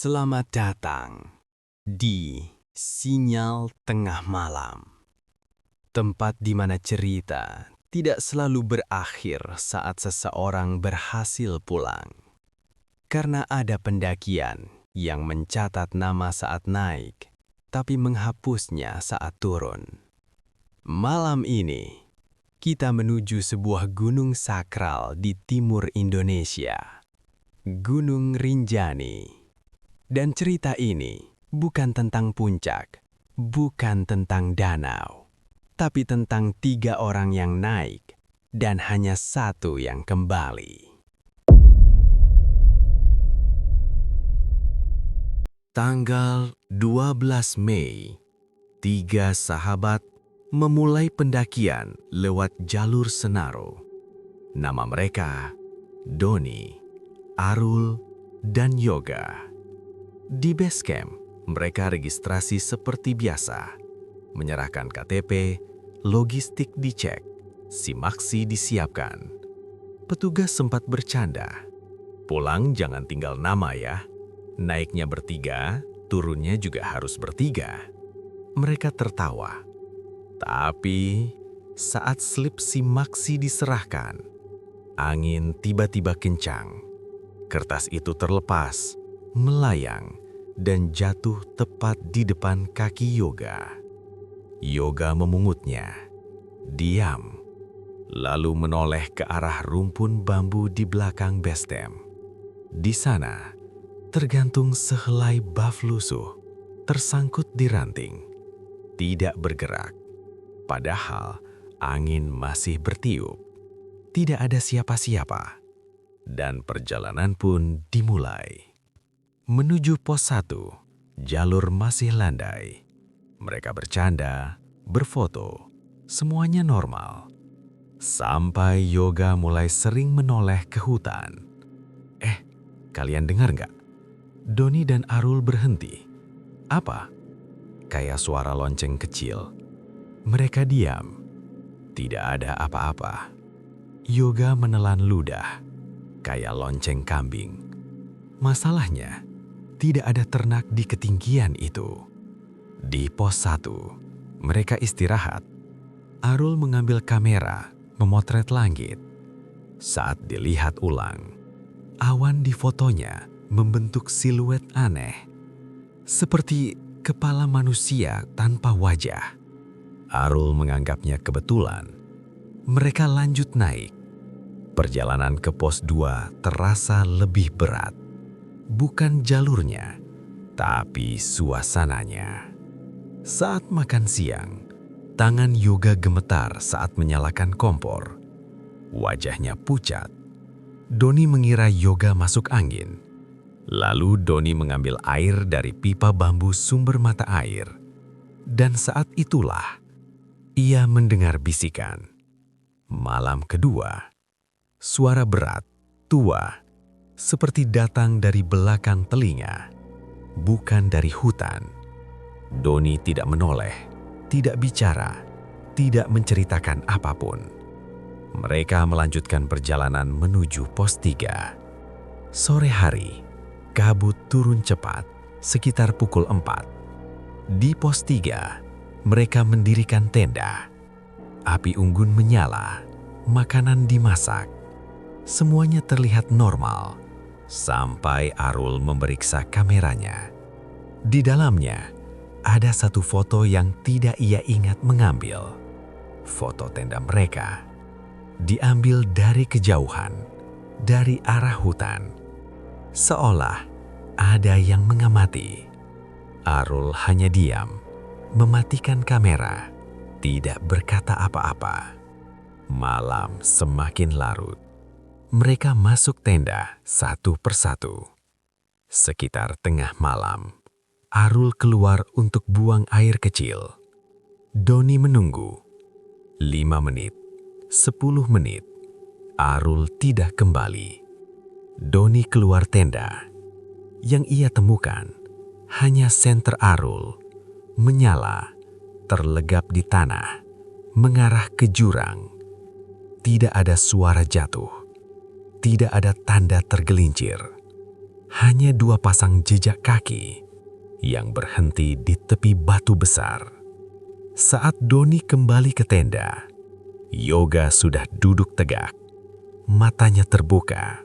Selamat datang di Sinyal Tengah Malam, tempat di mana cerita tidak selalu berakhir saat seseorang berhasil pulang. Karena ada pendakian yang mencatat nama saat naik, tapi menghapusnya saat turun. Malam ini, kita menuju sebuah gunung sakral di timur Indonesia, Gunung Rinjani. Dan cerita ini bukan tentang puncak, bukan tentang danau, tapi tentang 3 orang yang naik dan hanya 1 yang kembali. Tanggal 12 Mei, 3 sahabat memulai pendakian lewat jalur Senaro. Nama mereka Doni, Arul, dan Yoga. Di base camp, mereka registrasi seperti biasa, menyerahkan KTP, logistik dicek, simaksi disiapkan. Petugas sempat bercanda, pulang jangan tinggal nama ya, naiknya bertiga, turunnya juga harus bertiga. Mereka tertawa, tapi saat slip simaksi diserahkan, angin tiba-tiba kencang. Kertas itu terlepas, melayang, dan jatuh tepat di depan kaki Yoga. Yoga memungutnya, diam, lalu menoleh ke arah rumpun bambu di belakang base camp. Di sana, tergantung sehelai baf lusuh, tersangkut di ranting, tidak bergerak. Padahal angin masih bertiup, tidak ada siapa-siapa, dan perjalanan pun dimulai. Menuju pos 1, jalur masih landai. Mereka bercanda, berfoto, semuanya normal. Sampai Yoga mulai sering menoleh ke hutan. Kalian dengar nggak? Doni dan Arul berhenti. Apa? Kayak suara lonceng kecil. Mereka diam. Tidak ada apa-apa. Yoga menelan ludah, kayak lonceng kambing. Masalahnya, tidak ada ternak di ketinggian itu. Di pos 1, mereka istirahat. Arul mengambil kamera, memotret langit. Saat dilihat ulang, awan di fotonya membentuk siluet aneh, seperti kepala manusia tanpa wajah. Arul menganggapnya kebetulan. Mereka lanjut naik. Perjalanan ke pos 2 terasa lebih berat. Bukan jalurnya, tapi suasananya. Saat makan siang, tangan Yoga gemetar saat menyalakan kompor. Wajahnya pucat. Doni mengira Yoga masuk angin. Lalu Doni mengambil air dari pipa bambu sumber mata air. Dan saat itulah, ia mendengar bisikan. Malam kedua, suara berat, tua, seperti datang dari belakang telinga, bukan dari hutan. Doni tidak menoleh, tidak bicara, tidak menceritakan apapun. Mereka melanjutkan perjalanan menuju pos 3. Sore hari, kabut turun cepat, sekitar pukul 4. Di pos 3, mereka mendirikan tenda. Api unggun menyala, makanan dimasak. Semuanya terlihat normal. Sampai Arul memeriksa kameranya. Di dalamnya, ada satu foto yang tidak ia ingat mengambil. Foto tenda mereka. Diambil dari kejauhan, dari arah hutan. Seolah ada yang mengamati. Arul hanya diam, mematikan kamera, tidak berkata apa-apa. Malam semakin larut. Mereka masuk tenda satu persatu. Sekitar tengah malam, Arul keluar untuk buang air kecil. Doni menunggu. 5 menit, 10 menit, Arul tidak kembali. Doni keluar tenda. Yang ia temukan hanya senter Arul, menyala, terlegap di tanah, mengarah ke jurang. Tidak ada suara jatuh. Tidak ada tanda tergelincir. hanya 2 pasang jejak kaki yang berhenti di tepi batu besar. Saat Doni kembali ke tenda, Yoga sudah duduk tegak. Matanya terbuka,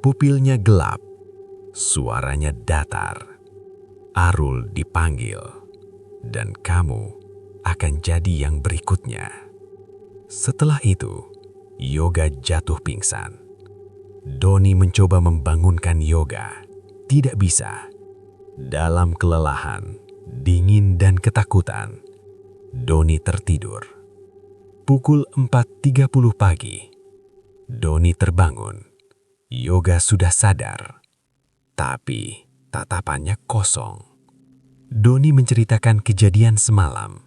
pupilnya gelap, suaranya datar. Arul dipanggil, dan kamu akan jadi yang berikutnya. Setelah itu, Yoga jatuh pingsan. Doni mencoba membangunkan Yoga. Tidak bisa. Dalam kelelahan, dingin dan ketakutan, Doni tertidur. Pukul 4.30 pagi, Doni terbangun. Yoga sudah sadar, tapi tatapannya kosong. Doni menceritakan kejadian semalam.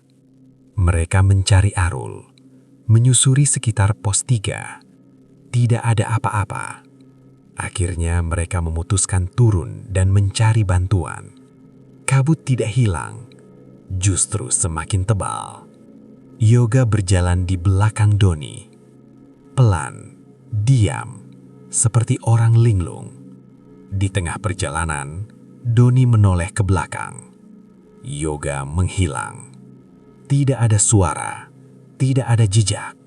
Mereka mencari Arul, menyusuri sekitar pos 3. Tidak ada apa-apa. Akhirnya mereka memutuskan turun dan mencari bantuan. Kabut tidak hilang, justru semakin tebal. Yoga berjalan di belakang Doni. Pelan, diam, seperti orang linglung. Di tengah perjalanan, Doni menoleh ke belakang. Yoga menghilang. Tidak ada suara, tidak ada jejak.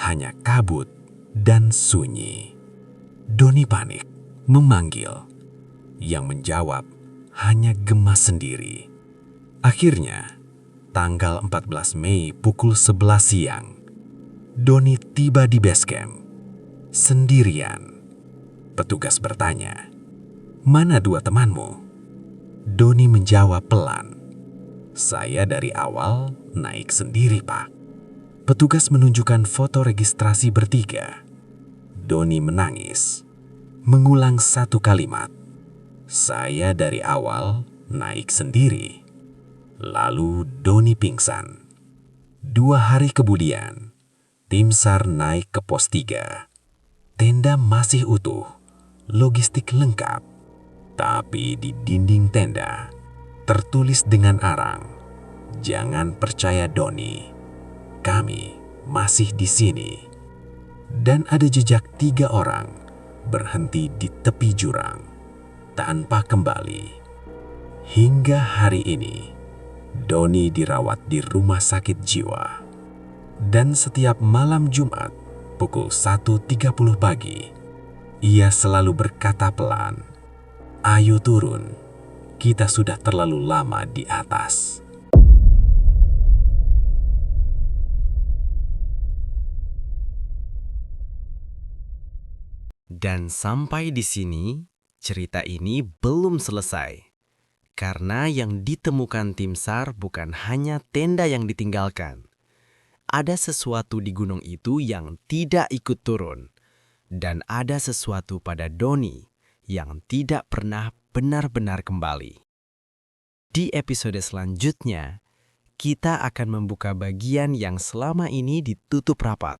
Hanya kabut dan sunyi. Doni panik, memanggil. Yang menjawab hanya gemas sendiri. Akhirnya, tanggal 14 Mei pukul 11 siang, Doni tiba di base camp. Sendirian. Petugas bertanya, "Mana 2 temanmu?" Doni menjawab pelan, "Saya dari awal naik sendiri, Pak." Petugas menunjukkan foto registrasi bertiga. Doni menangis, mengulang satu kalimat, "Saya dari awal naik sendiri." Lalu Doni pingsan. 2 hari kemudian, tim SAR naik ke pos 3. Tenda masih utuh, logistik lengkap. Tapi di dinding tenda, tertulis dengan arang, "Jangan percaya Doni, kami masih di sini." Dan ada jejak 3 orang berhenti di tepi jurang, tanpa kembali. Hingga hari ini, Doni dirawat di rumah sakit jiwa. Dan setiap malam Jumat, pukul 1.30 pagi, ia selalu berkata pelan, "Ayo turun, kita sudah terlalu lama di atas." Dan sampai di sini, cerita ini belum selesai. Karena yang ditemukan tim SAR bukan hanya tenda yang ditinggalkan. Ada sesuatu di gunung itu yang tidak ikut turun. Dan ada sesuatu pada Doni yang tidak pernah benar-benar kembali. Di episode selanjutnya, kita akan membuka bagian yang selama ini ditutup rapat.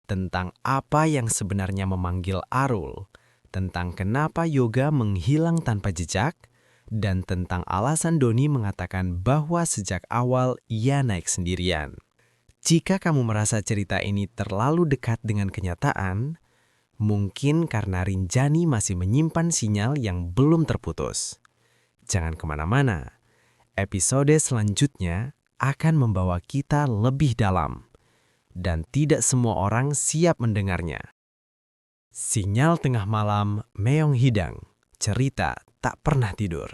Tentang apa yang sebenarnya memanggil Arul, tentang kenapa Yoga menghilang tanpa jejak, dan tentang alasan Doni mengatakan bahwa sejak awal ia naik sendirian. Jika kamu merasa cerita ini terlalu dekat dengan kenyataan, mungkin karena Rinjani masih menyimpan sinyal yang belum terputus. Jangan kemana-mana, episode selanjutnya akan membawa kita lebih dalam. Dan tidak semua orang siap mendengarnya. Sinyal Tengah Malam, Meong Hidang, cerita tak pernah tidur.